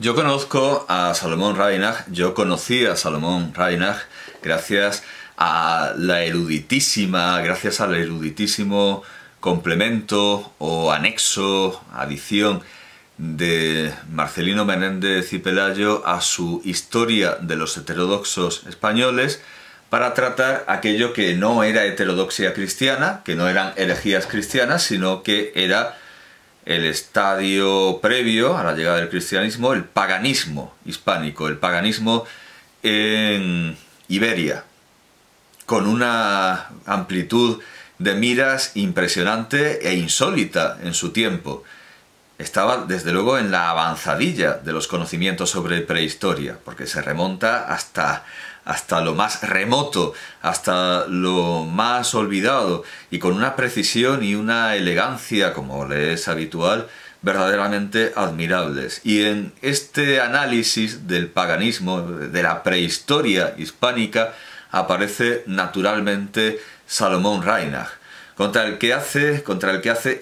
Yo conozco a Salomón Reinach, yo conocí a Salomón Reinach gracias gracias al eruditísimo complemento o anexo, adición de Marcelino Menéndez y Pelayo a su Historia de los heterodoxos españoles, para tratar aquello que no era heterodoxia cristiana, que no eran herejías cristianas, sino que era el estadio previo a la llegada del cristianismo, el paganismo hispánico, el paganismo en Iberia, con una amplitud de miras impresionante e insólita en su tiempo. Estaba, desde luego, en la avanzadilla de los conocimientos sobre prehistoria, porque se remonta hasta lo más remoto, hasta lo más olvidado, y con una precisión y una elegancia, como le es habitual, verdaderamente admirables. Y en este análisis del paganismo, de la prehistoria hispánica, aparece naturalmente Salomón Reinach, contra el que hace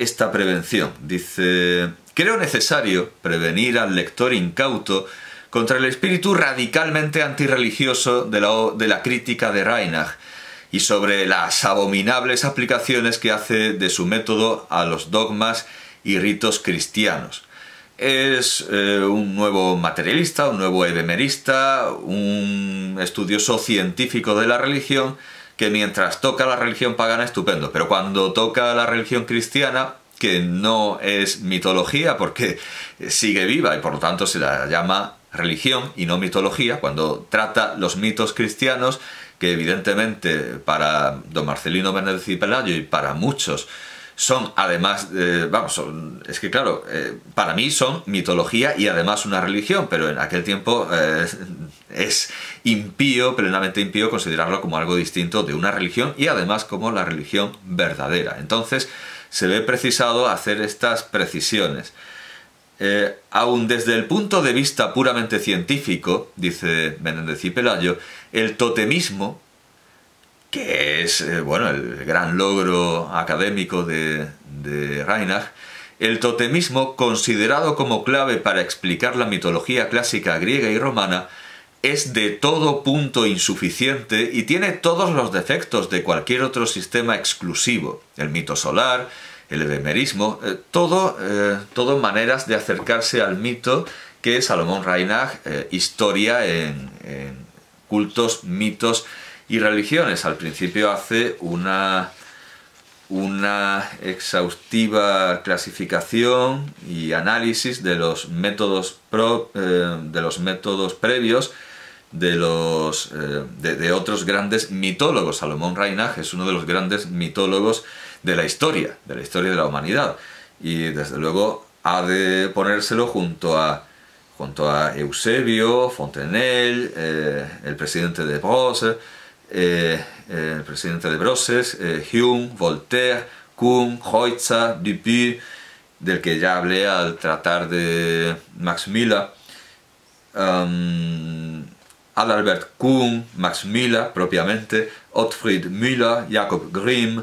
esta prevención. Dice: creo necesario prevenir al lector incauto contra el espíritu radicalmente antirreligioso de la crítica de Reinach y sobre las abominables aplicaciones que hace de su método a los dogmas y ritos cristianos. Es un nuevo materialista, un nuevo ebemerista, un estudioso científico de la religión, que mientras toca la religión pagana, estupendo, pero cuando toca la religión cristiana, que no es mitología porque sigue viva y por lo tanto se la llama religión y no mitología, cuando trata los mitos cristianos, que evidentemente para don Marcelino Menéndez y Pelayo y para muchos son además, es que claro, para mí son mitología y además una religión, pero en aquel tiempo es impío, plenamente impío, considerarlo como algo distinto de una religión y además como la religión verdadera. Entonces se ve precisado hacer estas precisiones. Aun desde el punto de vista puramente científico, dice Menéndez y Pelayo, el totemismo, que es bueno, el gran logro académico de Reinach, el totemismo, considerado como clave para explicar la mitología clásica griega y romana, es de todo punto insuficiente y tiene todos los defectos de cualquier otro sistema exclusivo. El mito solar, el ebemerismo, todo maneras de acercarse al mito que Salomón Reinach historia en cultos, mitos y religiones. Al principio hace una exhaustiva clasificación y análisis de los métodos previos de otros grandes mitólogos. Salomón Reinach es uno de los grandes mitólogos de la historia de la humanidad, y desde luego ha de ponérselo junto a Eusebio, Fontenelle, el presidente de Brosses, Hume, Voltaire, Kuhn, Heutzer, Dupuy, del que ya hablé al tratar de Max Müller, Adalbert Kuhn, Max Müller propiamente, Ottfried Müller, Jakob Grimm,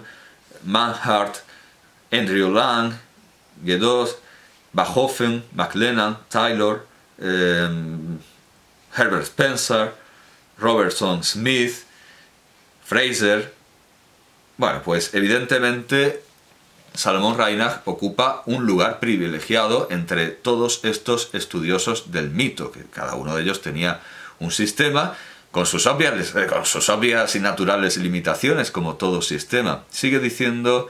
Mannhardt, Andrew Lang, Gedós, Bachofen, McLennan, Taylor, Herbert Spencer, Robertson Smith, Fraser. Bueno, pues evidentemente Salomón Reinach ocupa un lugar privilegiado entre todos estos estudiosos del mito, que cada uno de ellos tenía un sistema con sus obvias y naturales limitaciones, como todo sistema. Sigue diciendo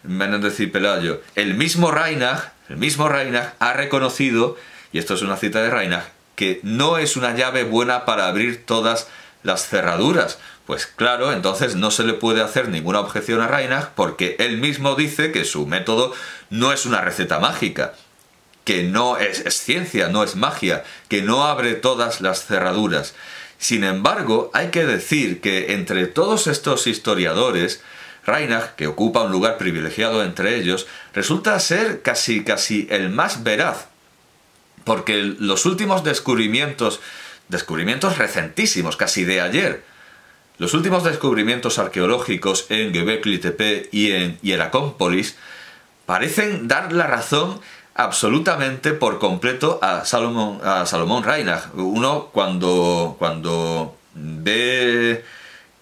Menéndez y Pelayo: el mismo Reinach ha reconocido, y esto es una cita de Reinach, que no es una llave buena para abrir todas las cerraduras. Pues claro, entonces no se le puede hacer ninguna objeción a Reinach, porque él mismo dice que su método no es una receta mágica, que no es ciencia, no es magia, que no abre todas las cerraduras. Sin embargo, hay que decir que entre todos estos historiadores, Reinach, que ocupa un lugar privilegiado entre ellos, resulta ser casi el más veraz, porque los últimos descubrimientos recentísimos, casi de ayer, los últimos descubrimientos arqueológicos en Göbekli Tepe y en Hieracómpolis, parecen dar la razón absolutamente por completo a Salomón Reinach. Uno cuando ve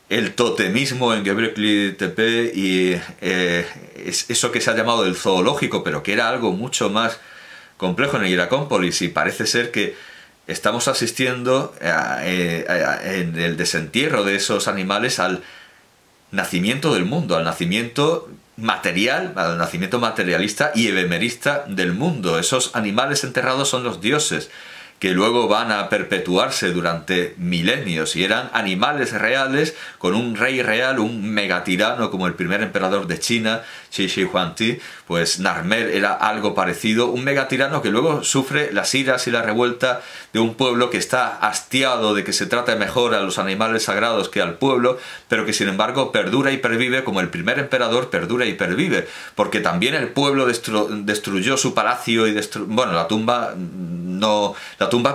el totemismo en Göbekli Tepe y es eso que se ha llamado el zoológico, pero que era algo mucho más complejo en Hieracómpolis, y parece ser que estamos asistiendo en el desentierro de esos animales al nacimiento del mundo, al nacimiento material, al nacimiento materialista y ebemerista del mundo. Esos animales enterrados son los dioses, que luego van a perpetuarse durante milenios, y eran animales reales con un rey real, un megatirano como el primer emperador de China, Shi Shi Huangdi. Pues Narmer era algo parecido, un megatirano que luego sufre las iras y la revuelta de un pueblo que está hastiado de que se trate mejor a los animales sagrados que al pueblo, pero que sin embargo perdura y pervive como el primer emperador perdura y pervive, porque también el pueblo destruyó su palacio y bueno, la tumba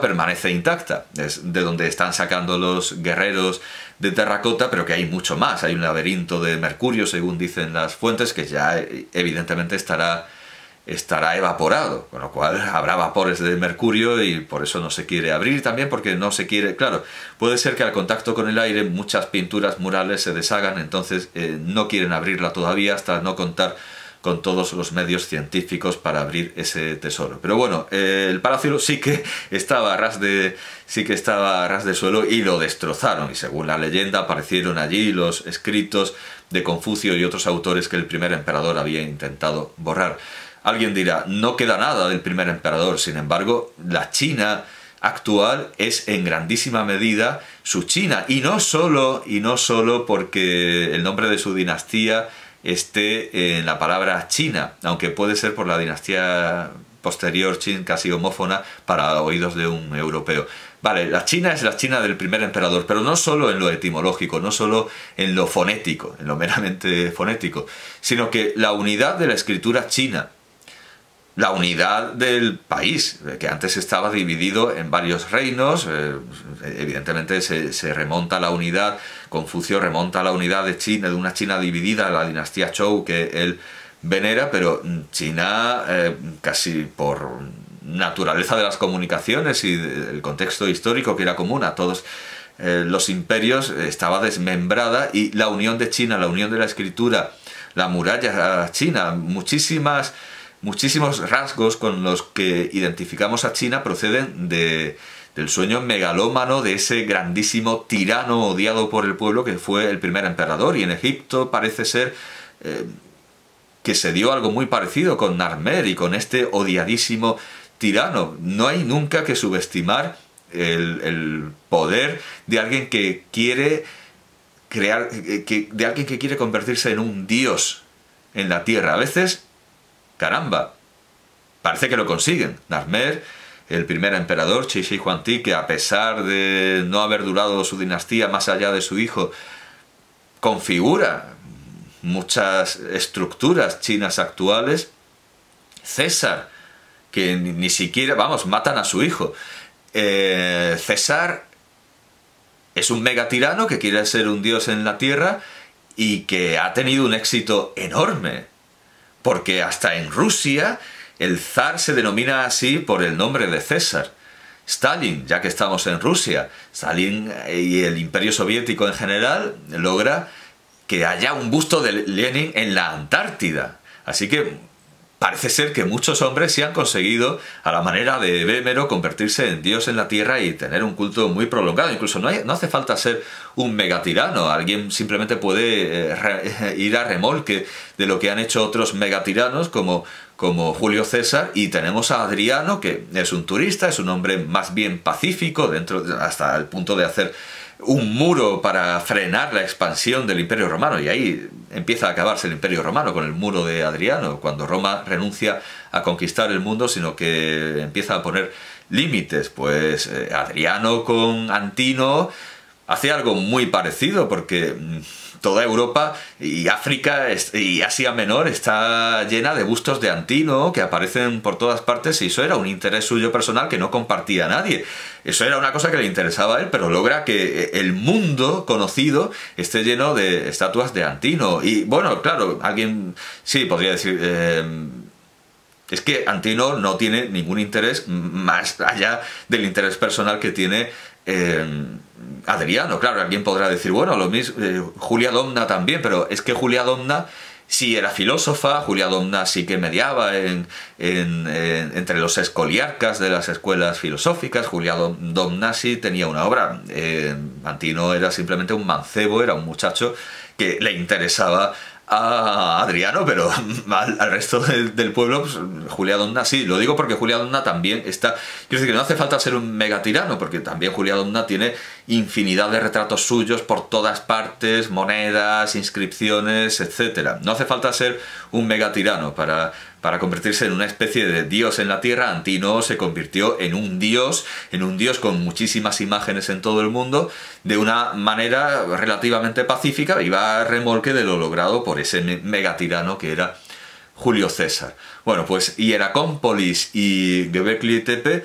permanece intacta, es de donde están sacando los guerreros de terracota, pero que hay mucho más. Hay un laberinto de mercurio, según dicen las fuentes, que ya evidentemente estará evaporado, con lo cual habrá vapores de mercurio y por eso no se quiere abrir, también porque no se quiere, claro, puede ser que al contacto con el aire muchas pinturas murales se deshagan, entonces no quieren abrirla todavía hasta no contar con todos los medios científicos para abrir ese tesoro. Pero bueno, el palacio sí que estaba a ras de suelo y lo destrozaron, y según la leyenda aparecieron allí los escritos de Confucio y otros autores que el primer emperador había intentado borrar. Alguien dirá, no queda nada del primer emperador, sin embargo, la China actual es en grandísima medida su China, y no solo porque el nombre de su dinastía esté en la palabra China, aunque puede ser por la dinastía posterior casi homófona para oídos de un europeo. Vale, la China es la China del primer emperador, pero no solo en lo etimológico, no solo en lo fonético, en lo meramente fonético, sino que la unidad de la escritura china, la unidad del país, que antes estaba dividido en varios reinos, evidentemente se remonta a la unidad, Confucio remonta a la unidad de China, de una China dividida, la dinastía Zhou que él venera, pero China, casi por naturaleza de las comunicaciones y del contexto histórico que era común a todos los imperios, estaba desmembrada, y la unión de China, la unión de la escritura, la muralla china, muchísimos rasgos con los que identificamos a China proceden del sueño megalómano de ese grandísimo tirano odiado por el pueblo que fue el primer emperador. Y en Egipto parece ser que se dio algo muy parecido con Narmer y con este odiadísimo tirano. No hay nunca que subestimar el poder de alguien que quiere crear, de alguien que quiere convertirse en un dios en la tierra. A veces, caramba, parece que lo consiguen. Narmer, el primer emperador, Shi Shi Huangdi, que a pesar de no haber durado su dinastía más allá de su hijo, configura muchas estructuras chinas actuales. César, que ni siquiera, vamos, matan a su hijo. César es un megatirano que quiere ser un dios en la tierra y que ha tenido un éxito enorme, porque hasta en Rusia el zar se denomina así por el nombre de César. Stalin, ya que estamos en Rusia, Stalin y el Imperio Soviético en general logra que haya un busto de Lenin en la Antártida. Así que parece ser que muchos hombres sí han conseguido, a la manera de Vémero, convertirse en dios en la tierra y tener un culto muy prolongado. Incluso no hace falta ser un megatirano, alguien simplemente puede ir a remolque de lo que han hecho otros megatiranos como Julio César, y tenemos a Adriano, que es un turista, es un hombre más bien pacífico, hasta el punto de hacer un muro para frenar la expansión del Imperio Romano, y ahí empieza a acabarse el Imperio Romano con el muro de Adriano, cuando Roma renuncia a conquistar el mundo, sino que empieza a poner límites. Pues Adriano con Antino hace algo muy parecido, porque toda Europa y África y Asia Menor está llena de bustos de Antino que aparecen por todas partes, y eso era un interés suyo personal que no compartía a nadie. Eso era una cosa que le interesaba a él, pero logra que el mundo conocido esté lleno de estatuas de Antino. Y bueno, claro, alguien sí podría decir, Es que Antino no tiene ningún interés más allá del interés personal que tiene Adriano. Claro, alguien podrá decir, bueno, lo mismo, Julia Domna también, pero es que Julia Domna sí era filósofa, Julia Domna sí que mediaba entre los escoliarcas de las escuelas filosóficas, Julia Domna sí tenía una obra. Antino era simplemente un mancebo, era un muchacho que le interesaba a Adriano, pero al resto del pueblo, pues, Julia Domna sí. Lo digo porque Julia Domna también está... Quiero decir que no hace falta ser un megatirano, porque también Julia Domna tiene infinidad de retratos suyos por todas partes, monedas, inscripciones, etc. No hace falta ser un megatirano para convertirse en una especie de dios en la tierra. Antino se convirtió en un dios con muchísimas imágenes en todo el mundo, de una manera relativamente pacífica, y va a remolque de lo logrado por ese megatirano que era Julio César. Bueno, pues Hieracómpolis y Göbekli Tepe,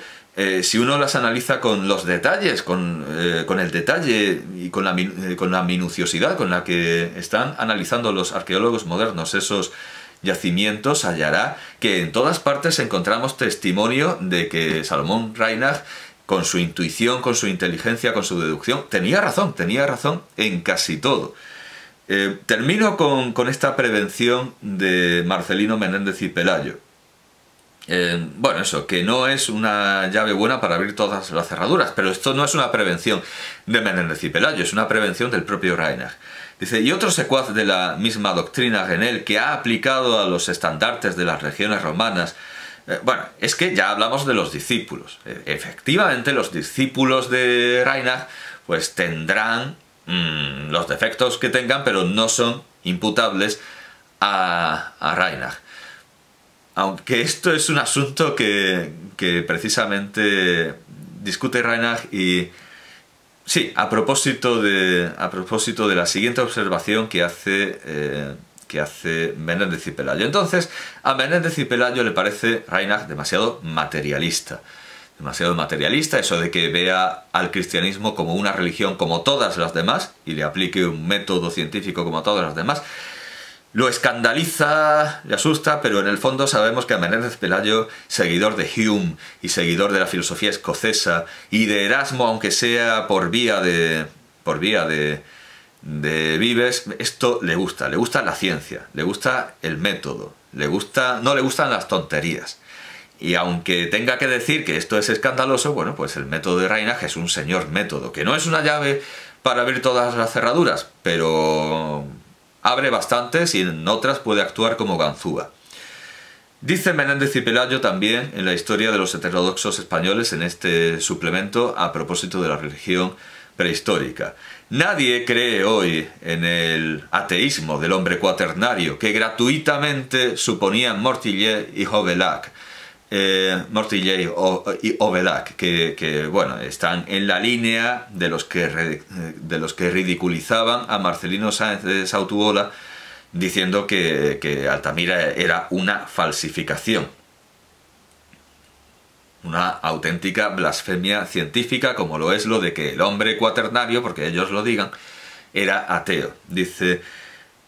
si uno las analiza con los detalles, con el detalle y con la minuciosidad con la que están analizando los arqueólogos modernos esos yacimientos, hallará que en todas partes encontramos testimonio de que Salomón Reinach, con su intuición, con su inteligencia, con su deducción, tenía razón en casi todo. Termino con esta prevención de Marcelino Menéndez y Pelayo. Bueno, eso, que no es una llave buena para abrir todas las cerraduras, pero esto no es una prevención de Menéndez y Pelayo, es una prevención del propio Reinach. Dice, y otro secuaz de la misma doctrina Genel que ha aplicado a los estandartes de las regiones romanas. Bueno, es que ya hablamos de los discípulos. Efectivamente, los discípulos de Reinach pues tendrán los defectos que tengan, pero no son imputables a Reinach. Aunque esto es un asunto que precisamente discute Reinach y... Sí, a propósito de la siguiente observación que hace Menéndez y Pelayo. Entonces, a Menéndez y Pelayo le parece Reinach demasiado materialista. Demasiado materialista, eso de que vea al cristianismo como una religión como todas las demás y le aplique un método científico como a todas las demás. Lo escandaliza, le asusta, pero en el fondo sabemos que a Menéndez Pelayo, seguidor de Hume y seguidor de la filosofía escocesa y de Erasmo, aunque sea por vía de Vives, esto le gusta la ciencia, le gusta el método, no le gustan las tonterías. Y aunque tenga que decir que esto es escandaloso, bueno, pues el método de Reinach es un señor método, que no es una llave para abrir todas las cerraduras, pero abre bastantes y en otras puede actuar como ganzúa. Dice Menéndez y Pelayo también en la historia de los heterodoxos españoles, en este suplemento a propósito de la religión prehistórica. Nadie cree hoy en el ateísmo del hombre cuaternario que gratuitamente suponían Mortillet y Obelac. Y Obelac, que bueno, están en la línea de los que ridiculizaban a Marcelino Sáenz de Sautuola, diciendo que Altamira era una falsificación, una auténtica blasfemia científica, como lo es lo de que el hombre cuaternario, porque ellos lo digan, era ateo. Dice,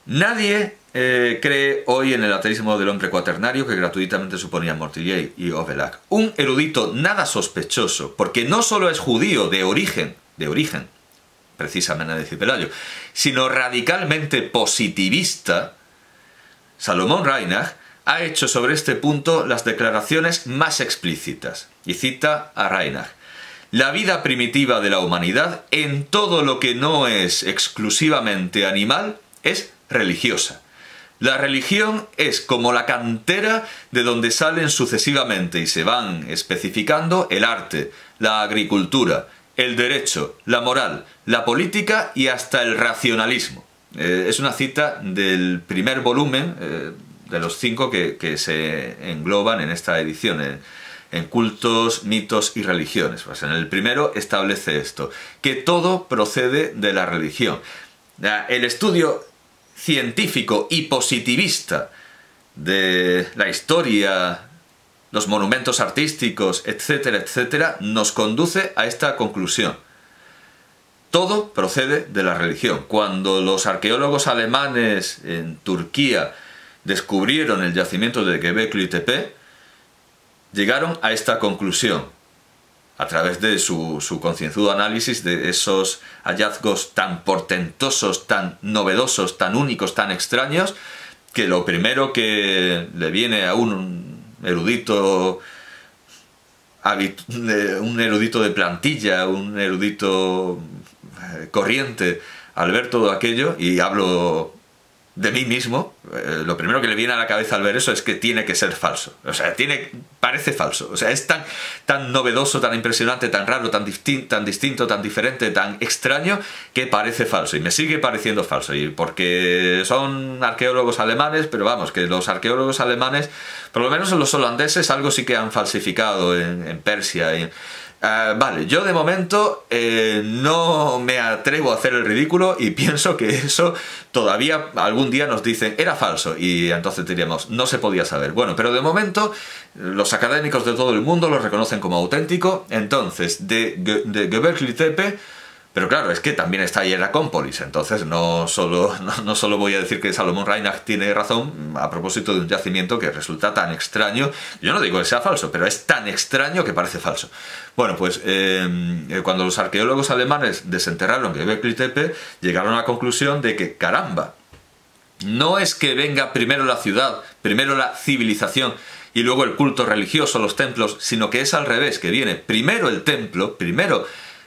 nadie cree hoy en el ateísmo del hombre cuaternario que gratuitamente suponían Mortillet y Obelac. Un erudito nada sospechoso, porque no solo es judío de origen, precisamente Menéndez y Pelayo, sino radicalmente positivista, Salomón Reinach ha hecho sobre este punto las declaraciones más explícitas. Y cita a Reinach: la vida primitiva de la humanidad, en todo lo que no es exclusivamente animal, es religiosa. La religión es como la cantera de donde salen sucesivamente y se van especificando el arte, la agricultura, el derecho, la moral, la política y hasta el racionalismo. Es una cita del primer volumen de los 5 que se engloban en esta edición, en cultos, mitos y religiones. Pues en el primero establece esto, que todo procede de la religión. El estudio científico y positivista de la historia, los monumentos artísticos, etcétera, etcétera, nos conduce a esta conclusión. Todo procede de la religión. Cuando los arqueólogos alemanes en Turquía descubrieron el yacimiento de Göbekli Tepe, llegaron a esta conclusión a través de su concienzudo análisis de esos hallazgos tan portentosos, tan novedosos, tan únicos, tan extraños, que lo primero que le viene a un erudito de plantilla, un erudito corriente, al ver todo aquello, y hablo de mí mismo, lo primero que le viene a la cabeza al ver eso es que tiene que ser falso. O sea, parece falso. O sea, es tan novedoso, tan impresionante, tan raro, tan distinto, tan diferente, tan extraño, que parece falso. Y me sigue pareciendo falso. Y porque son arqueólogos alemanes, pero vamos, que los arqueólogos alemanes, por lo menos los holandeses, algo sí que han falsificado en Persia. Vale, yo de momento no me atrevo a hacer el ridículo y pienso que eso todavía algún día nos dicen era falso y entonces diríamos no se podía saber. Bueno, pero de momento los académicos de todo el mundo lo reconocen como auténtico. Entonces de Göbekli Tepe, pero claro, es que también está Hierakonpolis, entonces no solo voy a decir que Salomón Reinach tiene razón a propósito de un yacimiento que resulta tan extraño. Yo no digo que sea falso, pero es tan extraño que parece falso. Bueno, pues cuando los arqueólogos alemanes desenterraron Göbekli Tepe, llegaron a la conclusión de que, caramba, no es que venga primero la ciudad, primero la civilización y luego el culto religioso, los templos, sino que es al revés, que viene primero el templo, primero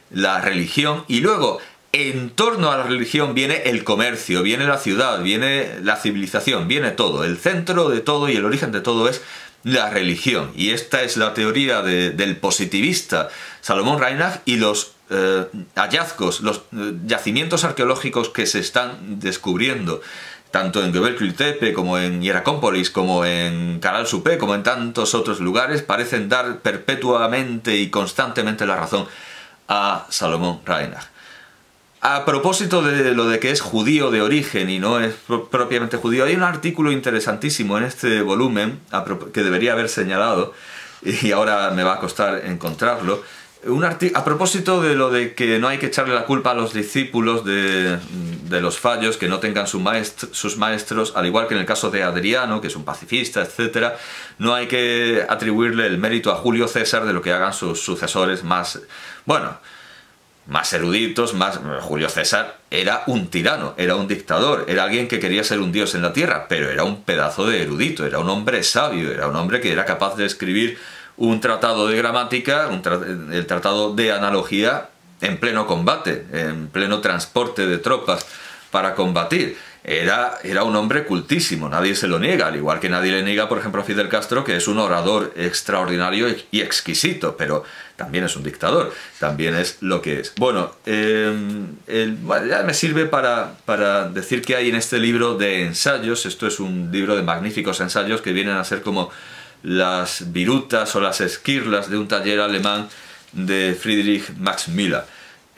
la religión y luego en torno a la religión viene el comercio, viene la ciudad, viene la civilización, viene todo. El centro de todo y el origen de todo es la religión. Y esta es la teoría del positivista Salomón Reinach, y los hallazgos, los yacimientos arqueológicos que se están descubriendo tanto en Göbekli Tepe como en Hierakonpolis, como en Caral Supé, como en tantos otros lugares, parecen dar perpetuamente y constantemente la razón a Salomón Reinach. A propósito de lo de que es judío de origen y no es propiamente judío, hay un artículo interesantísimo en este volumen que debería haber señalado y ahora me va a costar encontrarlo. A propósito de lo de que no hay que echarle la culpa a los discípulos de los fallos que no tengan sus maestros, al igual que en el caso de Adriano, que es un pacifista, etc. No hay que atribuirle el mérito a Julio César de lo que hagan sus sucesores más, bueno, más eruditos, más... Julio César era un tirano, era un dictador, era alguien que quería ser un dios en la tierra, pero era un pedazo de erudito, era un hombre sabio, era un hombre que era capaz de escribir un tratado de gramática, el tratado de analogía en pleno combate, en pleno transporte de tropas para combatir. Era un hombre cultísimo, nadie se lo niega, al igual que nadie le niega, por ejemplo, a Fidel Castro, que es un orador extraordinario y exquisito, pero también es un dictador, también es lo que es. Bueno, ya me sirve para decir que hay en este libro de ensayos. Esto es un libro de magníficos ensayos que vienen a ser como las virutas o las esquirlas de un taller alemán de Friedrich Max Müller.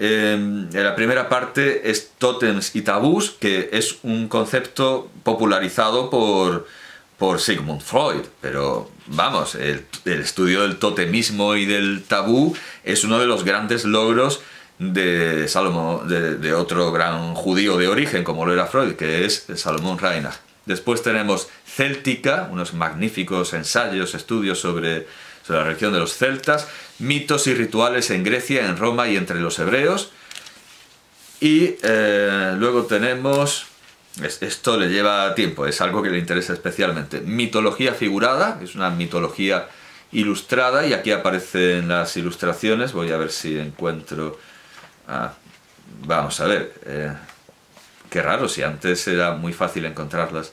En la primera parte es Tótems y tabús, que es un concepto popularizado por Sigmund Freud, pero vamos, el estudio del totemismo y del tabú es uno de los grandes logros de otro gran judío de origen, como lo era Freud, que es Salomón Reinach. Después tenemos Céltica, unos magníficos ensayos, estudios sobre la religión de los celtas, mitos y rituales en Grecia, en Roma y entre los hebreos. Y luego tenemos, esto le lleva tiempo, es algo que le interesa especialmente, mitología figurada, es una mitología ilustrada, y aquí aparecen las ilustraciones. Voy a ver si encuentro... vamos a ver, qué raro, si antes era muy fácil encontrarlas.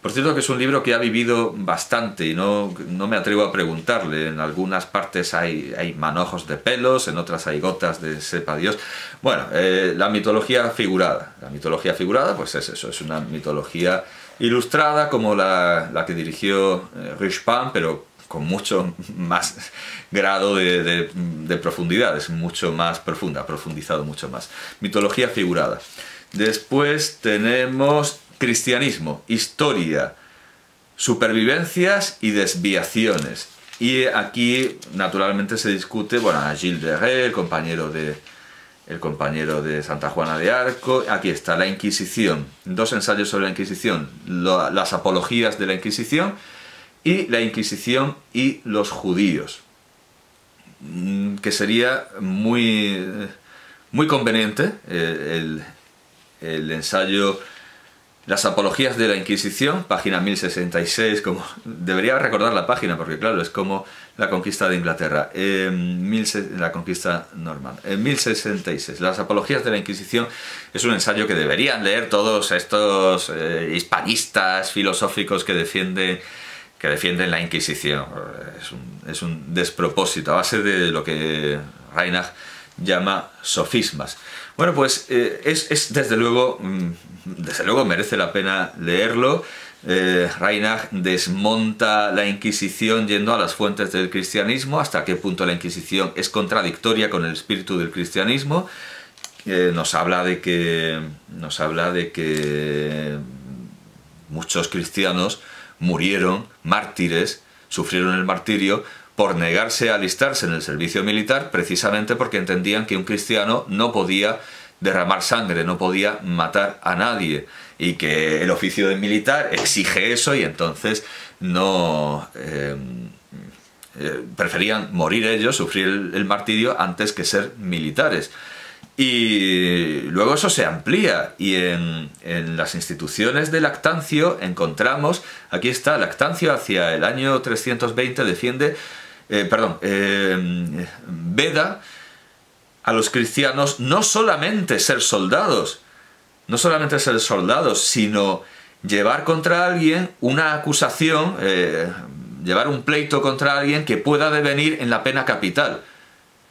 Por cierto, que es un libro que ha vivido bastante y no me atrevo a preguntarle. En algunas partes hay manojos de pelos, en otras hay gotas de sepa Dios. Bueno, la mitología figurada. La mitología figurada, pues es eso, es una mitología ilustrada como la que dirigió Rushpan, pero con mucho más grado de profundidad, es mucho más profunda, ha profundizado mucho más. Mitología figurada. Después tenemos cristianismo, historia, supervivencias y desviaciones. Y aquí naturalmente se discute, bueno, a Gilles de Rais, el compañero de Santa Juana de Arco. Aquí está la Inquisición, dos ensayos sobre la Inquisición, las apologías de la Inquisición y la Inquisición y los judíos, que sería muy conveniente el ensayo Las apologías de la Inquisición, página 1066, como debería recordar la página porque claro, es como la conquista de Inglaterra, la conquista normanda, en 1066. Las apologías de la Inquisición es un ensayo que deberían leer todos estos hispanistas filosóficos que defienden la Inquisición. Es un despropósito a base de lo que Reinach llama sofismas. Bueno, pues desde luego merece la pena leerlo. Reinach desmonta la Inquisición yendo a las fuentes del cristianismo, hasta qué punto la Inquisición es contradictoria con el espíritu del cristianismo. Nos habla de que muchos cristianos murieron mártires, sufrieron el martirio por negarse a alistarse en el servicio militar, precisamente porque entendían que un cristiano no podía derramar sangre, no podía matar a nadie, y que el oficio de militar exige eso, y entonces preferían morir ellos, sufrir el martirio, antes que ser militares. Y luego eso se amplía, y en las instituciones de Lactancio encontramos, aquí está, Lactancio hacia el año 320 veda a los cristianos no solamente ser soldados, sino llevar contra alguien una acusación, llevar un pleito contra alguien que pueda devenir en la pena capital.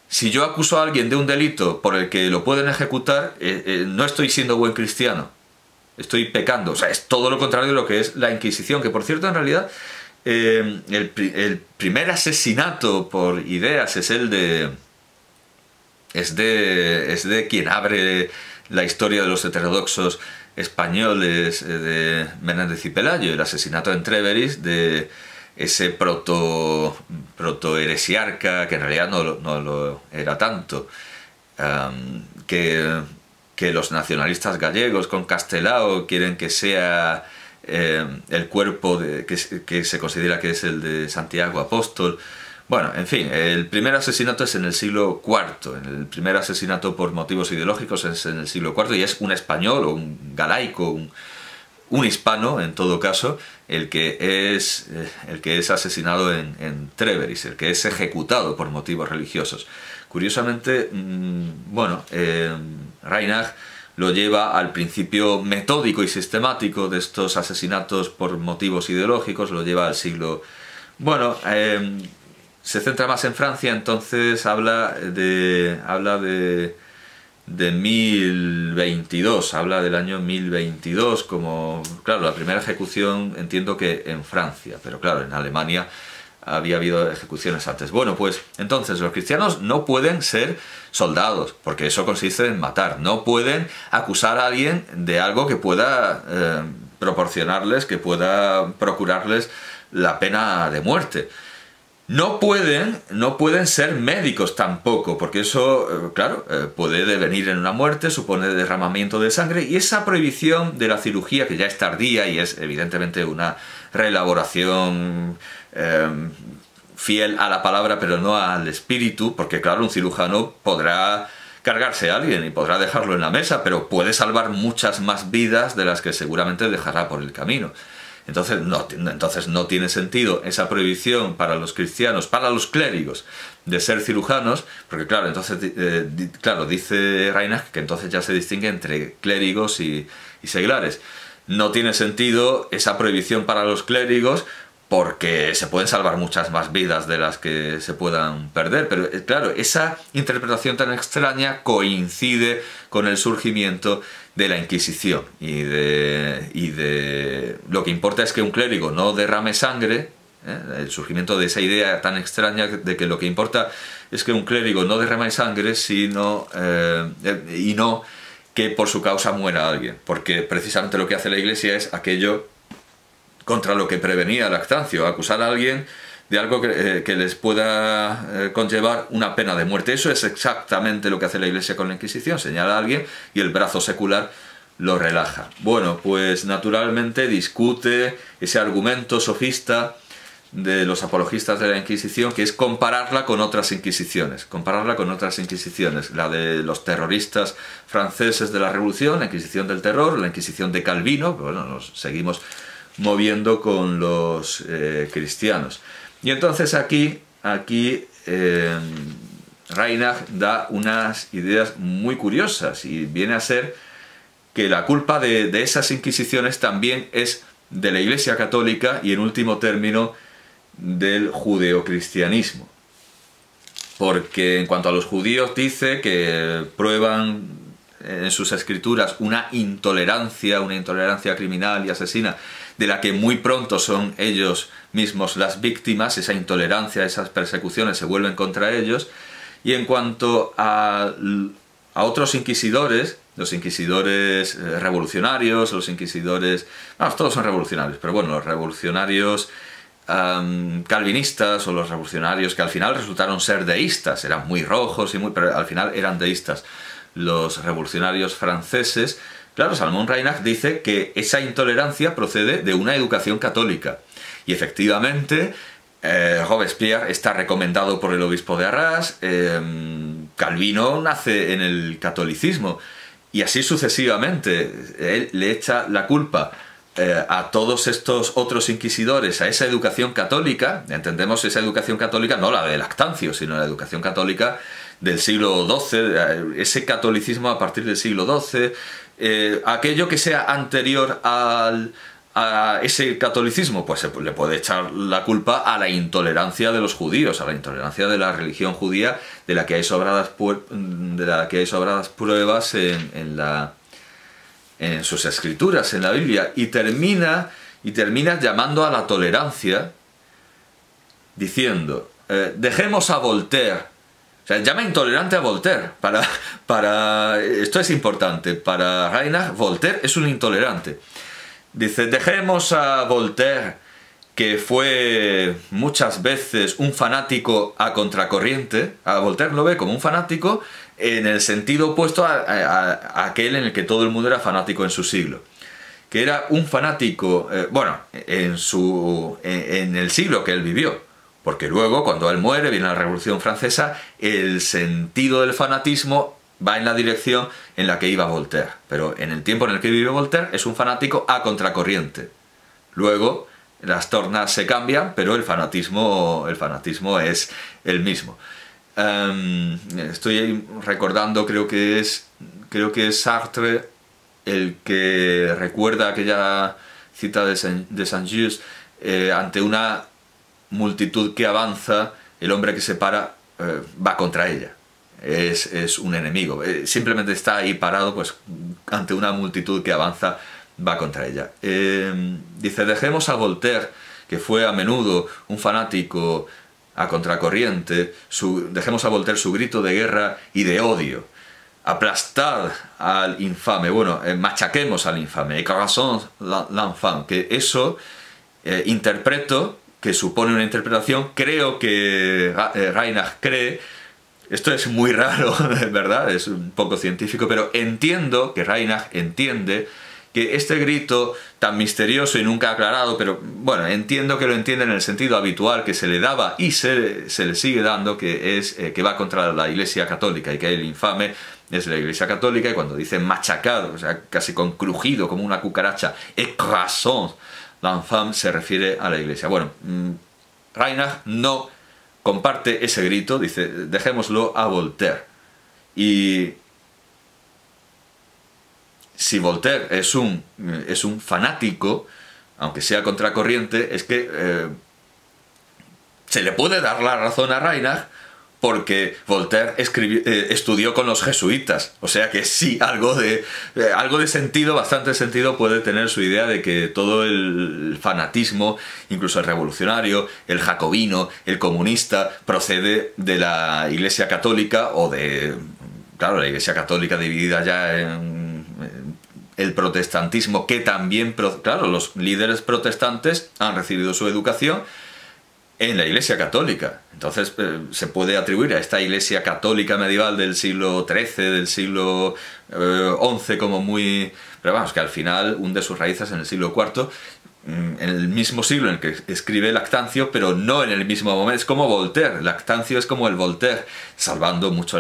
Si yo acuso a alguien de un delito por el que lo pueden ejecutar, no estoy siendo buen cristiano, estoy pecando. O sea, es todo lo contrario de lo que es la Inquisición, que por cierto, en realidad, el primer asesinato por ideas es de quien abre la historia de los heterodoxos españoles, de Menéndez y Pelayo, el asesinato en Tréveris de ese proto-heresiarca, que en realidad no lo era tanto, que los nacionalistas gallegos con Castelao quieren que sea el cuerpo que se considera que es el de Santiago Apóstol. Bueno, en fin, el primer asesinato es en el siglo IV, el primer asesinato por motivos ideológicos es en el siglo IV, y es un español o un galaico, un hispano en todo caso, el que es asesinado en Tréveris, el que es ejecutado por motivos religiosos. Curiosamente, Reinach lo lleva al principio metódico y sistemático de estos asesinatos por motivos ideológicos, lo lleva al siglo... se centra más en Francia, entonces habla de 1022, habla del año 1022 como, claro, la primera ejecución entiendo que en Francia, pero claro, en Alemania había habido ejecuciones antes. Bueno, pues entonces los cristianos no pueden ser soldados, porque eso consiste en matar, no pueden acusar a alguien de algo que pueda proporcionarles, que pueda procurarles la pena de muerte. No pueden ser médicos tampoco, porque eso, claro, puede devenir en una muerte, supone derramamiento de sangre, y esa prohibición de la cirugía, que ya es tardía y es evidentemente una reelaboración fiel a la palabra pero no al espíritu, porque claro, un cirujano podrá cargarse a alguien y podrá dejarlo en la mesa, pero puede salvar muchas más vidas de las que seguramente dejará por el camino. Entonces no tiene sentido esa prohibición para los cristianos, para los clérigos, de ser cirujanos, porque claro, entonces dice Reinach que entonces ya se distingue entre clérigos y seglares. No tiene sentido esa prohibición para los clérigos, porque se pueden salvar muchas más vidas de las que se puedan perder, pero claro, esa interpretación tan extraña coincide con el surgimiento de la Inquisición y de lo que importa es que un clérigo no derrame sangre, el surgimiento de esa idea tan extraña de que lo que importa es que un clérigo no derrame sangre, y no que por su causa muera alguien, porque precisamente lo que hace la Iglesia es aquello contra lo que prevenía Lactancio, acusar a alguien de algo que les pueda conllevar una pena de muerte. Eso es exactamente lo que hace la Iglesia con la Inquisición, señala a alguien y el brazo secular lo relaja. Bueno, pues naturalmente discute ese argumento sofista de los apologistas de la Inquisición, que es compararla con otras Inquisiciones, la de los terroristas franceses de la Revolución, la Inquisición del Terror, la Inquisición de Calvino, pero bueno, nos seguimos moviendo con los cristianos. Y entonces aquí Reinach da unas ideas muy curiosas y viene a ser que la culpa de esas Inquisiciones también es de la Iglesia Católica y en último término del judeocristianismo. Porque en cuanto a los judíos dice que prueban en sus escrituras una intolerancia criminal y asesina de la que muy pronto son ellos mismos las víctimas, esa intolerancia, esas persecuciones se vuelven contra ellos. Y en cuanto a otros inquisidores, los inquisidores revolucionarios, los inquisidores... Vamos, todos son revolucionarios, pero bueno, los revolucionarios calvinistas o los revolucionarios que al final resultaron ser deístas, eran muy rojos, pero al final eran deístas. Los revolucionarios franceses, claro, Salomón Reinach dice que esa intolerancia procede de una educación católica. Y efectivamente, Robespierre está recomendado por el obispo de Arras, Calvino nace en el catolicismo, y así sucesivamente. Él le echa la culpa a todos estos otros inquisidores, a esa educación católica. Entendemos esa educación católica, no la de Lactancio, sino la educación católica del siglo XII, ese catolicismo a partir del siglo XII, aquello que sea anterior a ese catolicismo, pues se le puede echar la culpa a la intolerancia de los judíos, a la intolerancia de la religión judía, de la que hay sobradas pruebas en sus escrituras, en la Biblia, y termina llamando a la tolerancia, diciendo, dejemos a Voltaire. O sea, llama intolerante a Voltaire. Esto es importante. Para Reinach, Voltaire es un intolerante. Dice, dejemos a Voltaire, que fue muchas veces un fanático a contracorriente. A Voltaire lo ve como un fanático en el sentido opuesto a aquel en el que todo el mundo era fanático en su siglo. Que era un fanático, en el siglo que él vivió. Porque luego, cuando él muere, viene la Revolución Francesa, el sentido del fanatismo va en la dirección en la que iba Voltaire. Pero en el tiempo en el que vive Voltaire es un fanático a contracorriente. Luego las tornas se cambian, pero el fanatismo es el mismo. Estoy recordando, creo que es Sartre el que recuerda aquella cita de Saint-Just, ante una multitud que avanza, el hombre que se para va contra ella. Es un enemigo. Simplemente está ahí parado, pues ante una multitud que avanza, va contra ella. Dice, dejemos a Voltaire, que fue a menudo un fanático a contracorriente, dejemos a Voltaire su grito de guerra y de odio. Aplastad al infame, machaquemos al infame, écrasons l'enfant, que eso interpreto, que supone una interpretación, creo que Reinach cree, esto es muy raro, ¿verdad? Es un poco científico, pero entiendo que Reinach entiende que este grito tan misterioso y nunca aclarado, pero bueno, entiendo que lo entiende en el sentido habitual que se le daba y se le sigue dando, que es que va contra la Iglesia Católica y que el infame es la Iglesia Católica, y cuando dice machacado, o sea, casi con crujido, como una cucaracha, écrasons l'enfant, se refiere a la Iglesia. Bueno, Reinach no comparte ese grito, dice, dejémoslo a Voltaire. Y si Voltaire es un fanático, aunque sea contracorriente, es que se le puede dar la razón a Reinach, porque Voltaire estudió con los jesuitas, o sea que sí, algo de sentido, bastante sentido puede tener su idea de que todo el fanatismo, incluso el revolucionario, el jacobino, el comunista, procede de la Iglesia Católica o de, claro, la Iglesia Católica dividida ya en el protestantismo, que también, claro, los líderes protestantes han recibido su educación en la Iglesia Católica. Entonces se puede atribuir a esta Iglesia Católica medieval del siglo XIII, del siglo XI, como muy... Pero vamos, que al final hunde sus raíces en el siglo IV, en el mismo siglo en el que escribe Lactancio, pero no en el mismo momento. Es como Voltaire. Lactancio es como el Voltaire, salvando mucho